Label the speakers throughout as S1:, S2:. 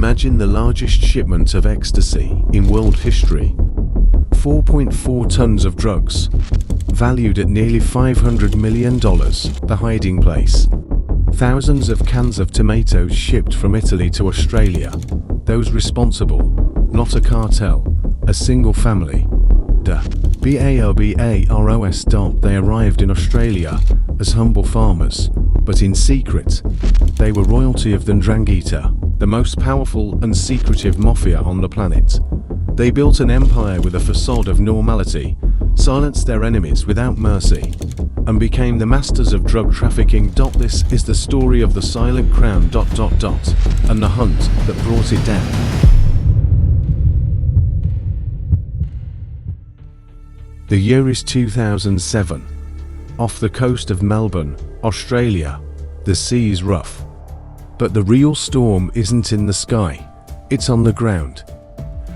S1: imagine the largest shipment of ecstasy in world history. 4.4 tons of drugs, valued at nearly $500 million, the hiding place. Thousands of cans of tomatoes shipped from Italy to Australia. Those responsible, not a cartel, a single family. Barbaros. They arrived in Australia as humble farmers, but in secret, they were royalty of the Ndrangheta, the most powerful and secretive mafia on the planet. They built an empire with a facade of normality, silenced their enemies without mercy, and became the masters of drug trafficking. This is the story of the Silent Crown. And the hunt that brought it down. The year is 2007. Off the coast of Melbourne, Australia, the sea is rough. But the real storm isn't in the sky, it's on the ground.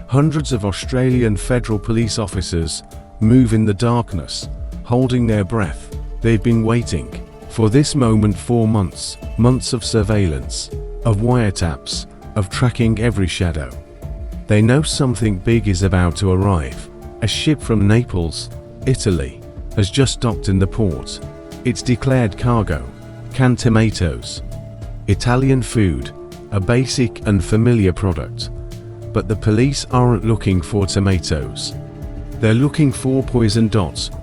S1: Hundreds of Australian federal police officers move in the darkness, holding their breath. They've been waiting for this moment for months, months of surveillance, of wiretaps, of tracking every shadow. They know something big is about to arrive. A ship from Naples, Italy, has just docked in the port. It's declared cargo, canned tomatoes. Italian food, a basic and familiar product. But the police aren't looking for tomatoes. They're looking for poison.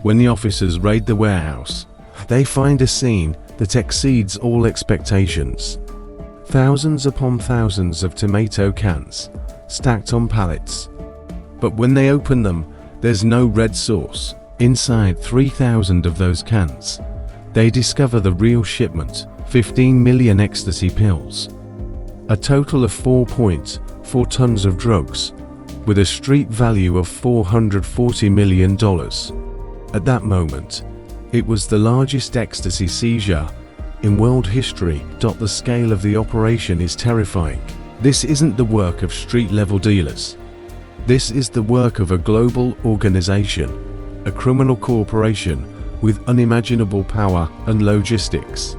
S1: When the officers raid the warehouse, they find a scene that exceeds all expectations. Thousands upon thousands of tomato cans, stacked on pallets. But when they open them, there's no red sauce. Inside 3,000 of those cans, they discover the real shipment, 15 million ecstasy pills. A total of 4.4 tons of drugs, with a street value of $440 million. At that moment, it was the largest ecstasy seizure in world history. The scale of the operation is terrifying. This isn't the work of street-level dealers. This is the work of a global organization, a criminal corporation with unimaginable power and logistics.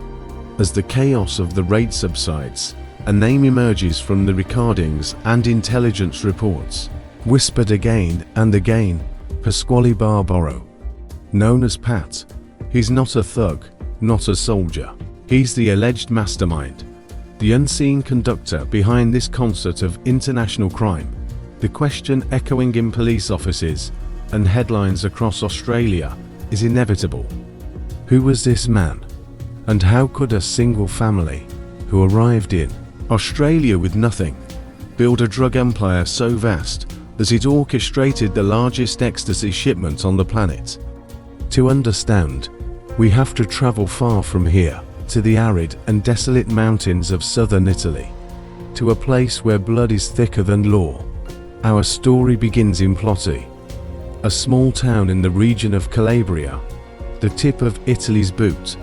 S1: As the chaos of the raid subsides, a name emerges from the recordings and intelligence reports, whispered again and again: Pasquale Barbaro. Known as Pat, he's not a thug, not a soldier. He's the alleged mastermind, the unseen conductor behind this concert of international crime. The question echoing in police offices and headlines across Australia is inevitable. Who was this man? And how could a single family, who arrived in Australia with nothing, build a drug empire so vast that it orchestrated the largest ecstasy shipment on the planet? To understand, we have to travel far from here, to the arid and desolate mountains of southern Italy, to a place where blood is thicker than law. Our story begins in Plotti, a small town in the region of Calabria, the tip of Italy's boot.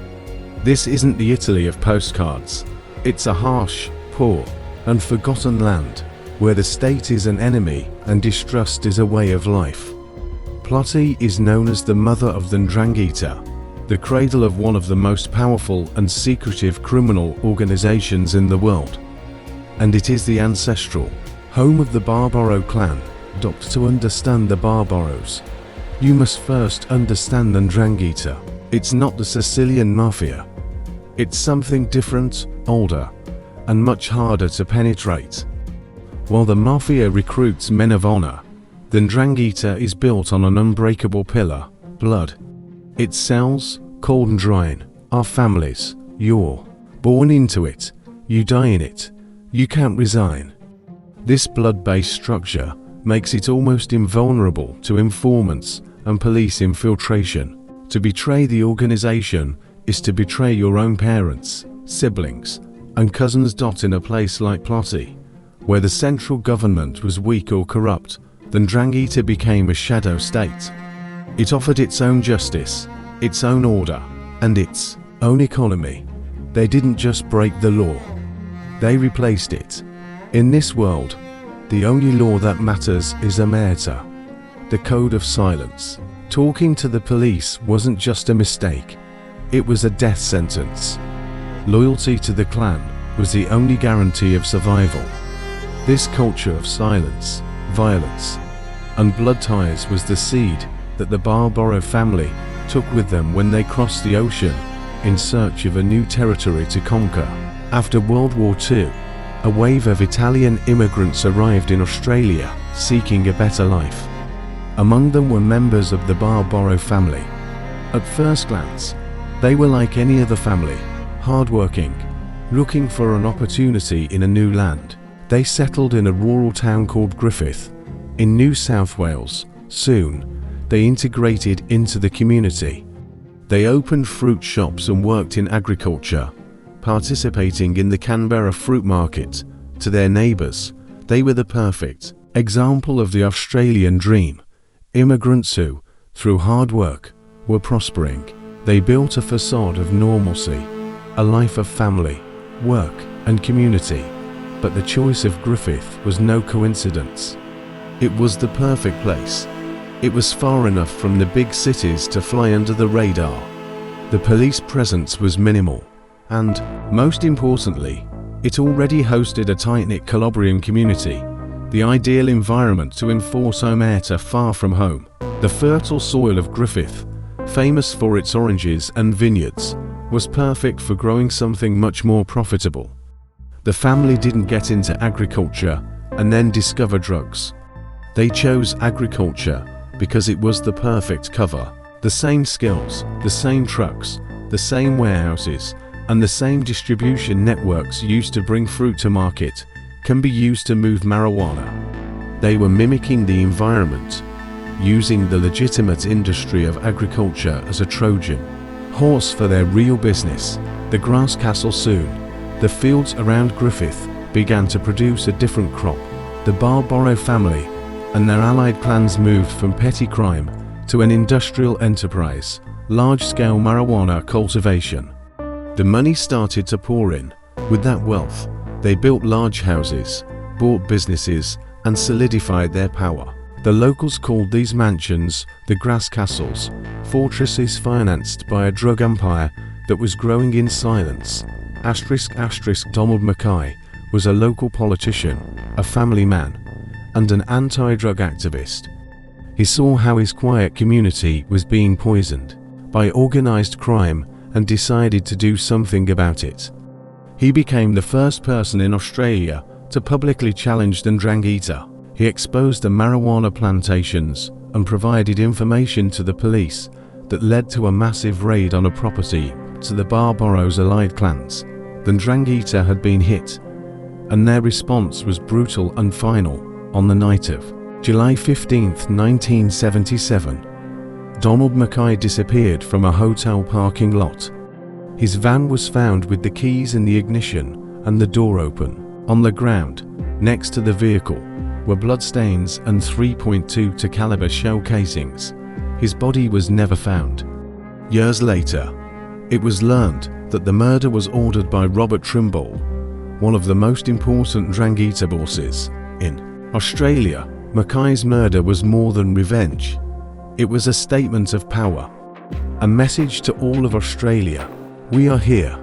S1: This isn't the Italy of postcards. It's a harsh, poor, and forgotten land, where the state is an enemy and distrust is a way of life. Plotti is known as the mother of the Ndrangheta, the cradle of one of the most powerful and secretive criminal organizations in the world. And it is the ancestral home of the Barbaro clan. To understand the Barbaros, you must first understand the Ndrangheta. It's not the Sicilian Mafia. It's something different, older, and much harder to penetrate. While the Mafia recruits men of honor, the Ndrangheta is built on an unbreakable pillar: blood. Its cells, cold and drying, are families. You're born into it, you die in it, you can't resign. This blood-based structure makes it almost invulnerable to informants and police infiltration. To betray the organization is to betray your own parents, siblings, and cousins. In a place like Plotti, where the central government was weak or corrupt, the Ndrangheta became a shadow state. It offered its own justice, its own order, and its own economy. They didn't just break the law, they replaced it. In this world, the only law that matters is omerta, the code of silence. Talking to the police wasn't just a mistake, it was a death sentence. Loyalty to the clan was the only guarantee of survival. This culture of silence, violence, and blood ties was the seed that the Barbaro family took with them when they crossed the ocean in search of a new territory to conquer. After World War II, a wave of Italian immigrants arrived in Australia seeking a better life. Among them were members of the Barbaro family. At first glance, they were like any other family, hardworking, looking for an opportunity in a new land. They settled in a rural town called Griffith, in New South Wales. Soon, they integrated into the community. They opened fruit shops and worked in agriculture, participating in the Canberra fruit market. To their neighbours, they were the perfect example of the Australian dream. Immigrants who, through hard work, were prospering. They built a facade of normalcy, a life of family, work, and community. But the choice of Griffith was no coincidence. It was the perfect place. It was far enough from the big cities to fly under the radar. The police presence was minimal, and, most importantly, it already hosted a tight-knit Calabrian community, the ideal environment to enforce Omerta far from home. The fertile soil of Griffith, famous for its oranges and vineyards, was perfect for growing something much more profitable. The family didn't get into agriculture and then discover drugs. They chose agriculture because it was the perfect cover. The same skills, the same trucks, the same warehouses, and the same distribution networks used to bring fruit to market can be used to move marijuana. They were mimicking the environment, using the legitimate industry of agriculture as a Trojan horse for their real business. The grass castle soon, the fields around Griffith, began to produce a different crop. The Barbaro family and their allied clans moved from petty crime to an industrial enterprise, large-scale marijuana cultivation. The money started to pour in. With that wealth, they built large houses, bought businesses, and solidified their power. The locals called these mansions the grass castles, fortresses financed by a drug empire that was growing in silence. Donald Mackay was a local politician, a family man, and an anti-drug activist. He saw how his quiet community was being poisoned by organized crime and decided to do something about it. He became the first person in Australia to publicly challenge Ndrangheta. He exposed the marijuana plantations and provided information to the police that led to a massive raid on a property to the Barbaros' allied clans. The Ndrangheta had been hit, and their response was brutal and final. On the night of July 15, 1977, Donald Mackay disappeared from a hotel parking lot. His van was found with the keys in the ignition and the door open. On the ground, next to the vehicle, were bloodstains and 3.2 caliber shell casings. His body was never found. Years later, it was learned that the murder was ordered by Robert Trimble, one of the most important Ndrangheta bosses. In Australia, Mackay's murder was more than revenge. It was a statement of power, a message to all of Australia. We are here,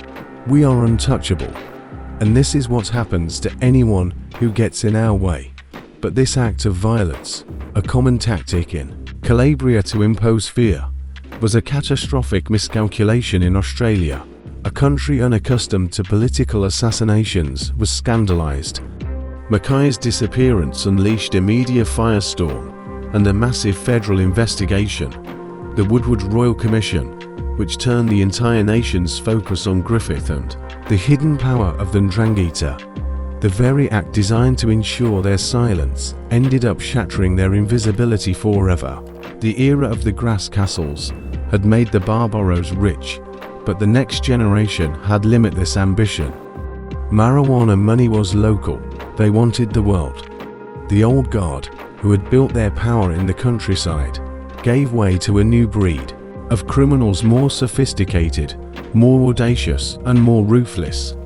S1: we are untouchable, and this is what happens to anyone who gets in our way. But this act of violence, a common tactic in Calabria to impose fear, was a catastrophic miscalculation in Australia. A country unaccustomed to political assassinations was scandalized. Mackay's disappearance unleashed a media firestorm and a massive federal investigation, the Woodward Royal Commission, which turned the entire nation's focus on Griffith and the hidden power of the Ndrangheta. The very act designed to ensure their silence ended up shattering their invisibility forever. The era of the grass castles had made the Barbaros rich, but the next generation had limitless ambition. Marijuana money was local, they wanted the world. The old guard, who had built their power in the countryside, gave way to a new breed of criminals more sophisticated, more audacious, and more ruthless.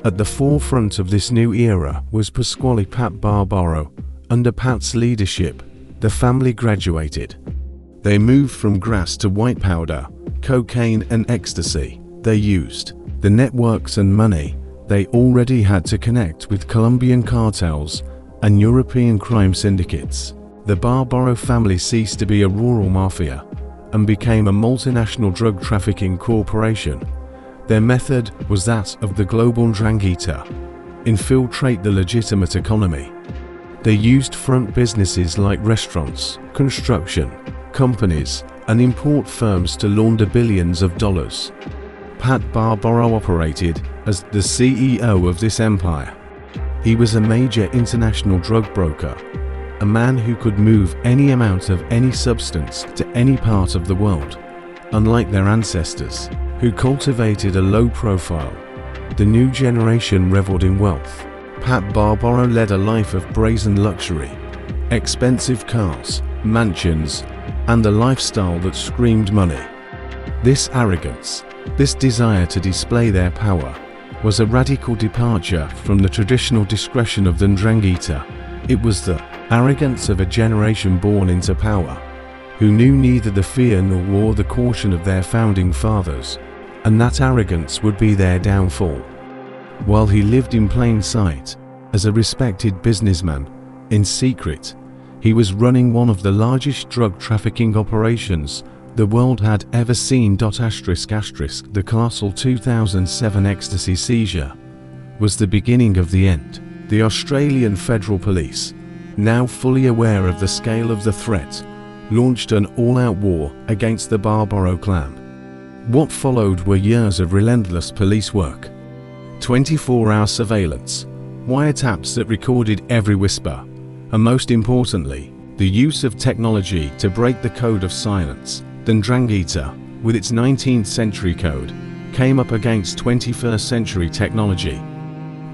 S1: At the forefront of this new era was Pasquale Pat Barbaro. Under Pat's leadership, the family graduated. They moved from grass to white powder, cocaine and ecstasy. They used the networks and money they already had to connect with Colombian cartels and European crime syndicates. The Barbaro family ceased to be a rural mafia and became a multinational drug trafficking corporation. Their method was that of the global Ndrangheta: infiltrate the legitimate economy. They used front businesses like restaurants, construction companies, and import firms to launder billions of dollars. Pat Barbaro operated as the CEO of this empire. He was a major international drug broker, a man who could move any amount of any substance to any part of the world. Unlike their ancestors, who cultivated a low profile, the new generation reveled in wealth. Pat Barbaro led a life of brazen luxury, expensive cars, mansions, and a lifestyle that screamed money. This arrogance, this desire to display their power, was a radical departure from the traditional discretion of the Ndrangheta. It was the arrogance of a generation born into power, who knew neither the fear nor wore the caution of their founding fathers, and that arrogance would be their downfall. While he lived in plain sight, as a respected businessman, in secret, he was running one of the largest drug trafficking operations the world had ever seen. The Castle 2007 ecstasy seizure was the beginning of the end. The Australian Federal Police, now fully aware of the scale of the threat, launched an all-out war against the Barbaro clan. What followed were years of relentless police work, 24-hour surveillance, wiretaps that recorded every whisper, and most importantly, the use of technology to break the code of silence. The Ndrangheta, with its 19th century code, came up against 21st century technology,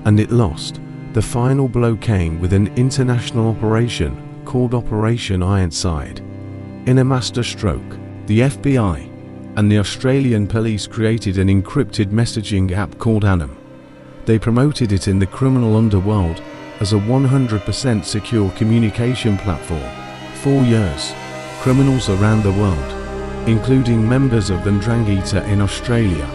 S1: and it lost. The final blow came with an international operation called Operation Ironside. In a masterstroke, the FBI and the Australian police created an encrypted messaging app called Anim. They promoted it in the criminal underworld as a 100% secure communication platform. For years, criminals around the world, including members of the Ndrangheta in Australia,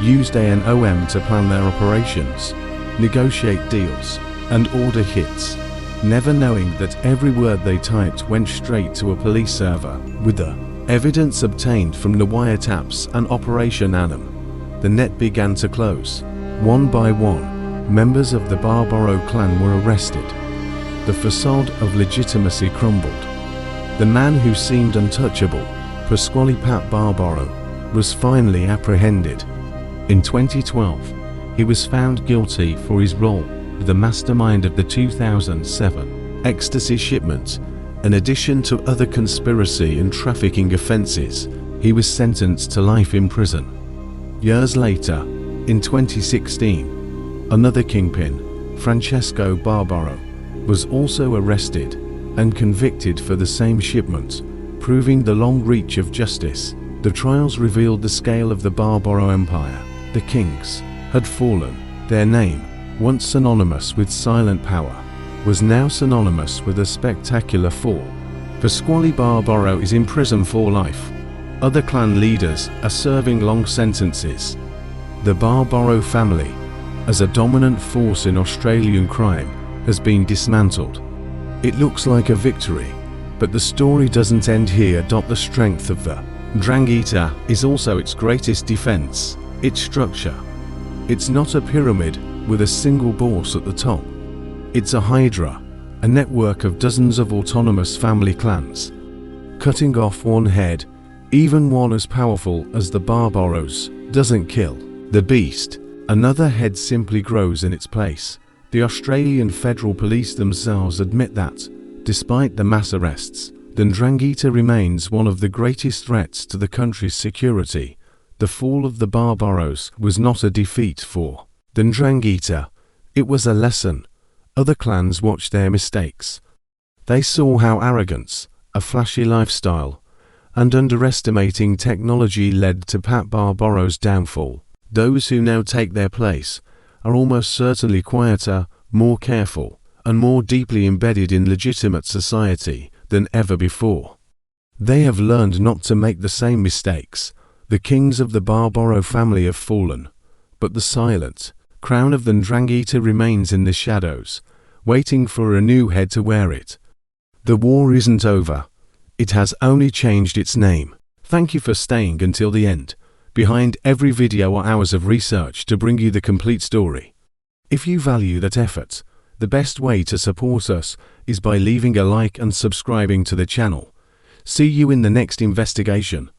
S1: used ANOM to plan their operations, negotiate deals, and order hits, never knowing that every word they typed went straight to a police server. With the evidence obtained from the wiretaps and Operation Anim, the net began to close. One by one, members of the Barbaro clan were arrested. The facade of legitimacy crumbled. The man who seemed untouchable, Pasquale Pat Barbaro, was finally apprehended. In 2012, he was found guilty for his role as the mastermind of the 2007 ecstasy shipment. In addition to other conspiracy and trafficking offences, he was sentenced to life in prison. Years later, in 2016, another kingpin, Francesco Barbaro, was also arrested and convicted for the same shipment, proving the long reach of justice. The trials revealed the scale of the Barbaro Empire. The kings had fallen. Their name, once synonymous with silent power, was now synonymous with a spectacular fall. Pasquale Barbaro is in prison for life. Other clan leaders are serving long sentences. The Barbaro family, as a dominant force in Australian crime, has been dismantled. It looks like a victory, but the story doesn't end here. The strength of the Ndrangheta is also its greatest defense: its structure. It's not a pyramid with a single boss at the top. It's a hydra, a network of dozens of autonomous family clans. Cutting off one head, even one as powerful as the Barbaros, doesn't kill the beast. Another head simply grows in its place. The Australian Federal Police themselves admit that, despite the mass arrests, the Ndrangheta remains one of the greatest threats to the country's security. The fall of the Barbaros was not a defeat for the Ndrangheta, it was a lesson. Other clans watched their mistakes. They saw how arrogance, a flashy lifestyle, and underestimating technology led to Pat Barbaro's downfall. Those who now take their place are almost certainly quieter, more careful, and more deeply embedded in legitimate society than ever before. They have learned not to make the same mistakes. The kings of the Barbaro family have fallen, but the silent crown of the Ndrangheta remains in the shadows, waiting for a new head to wear it. The war isn't over. It has only changed its name. Thank you for staying until the end. Behind every video are hours of research to bring you the complete story. If you value that effort, the best way to support us is by leaving a like and subscribing to the channel. See you in the next investigation.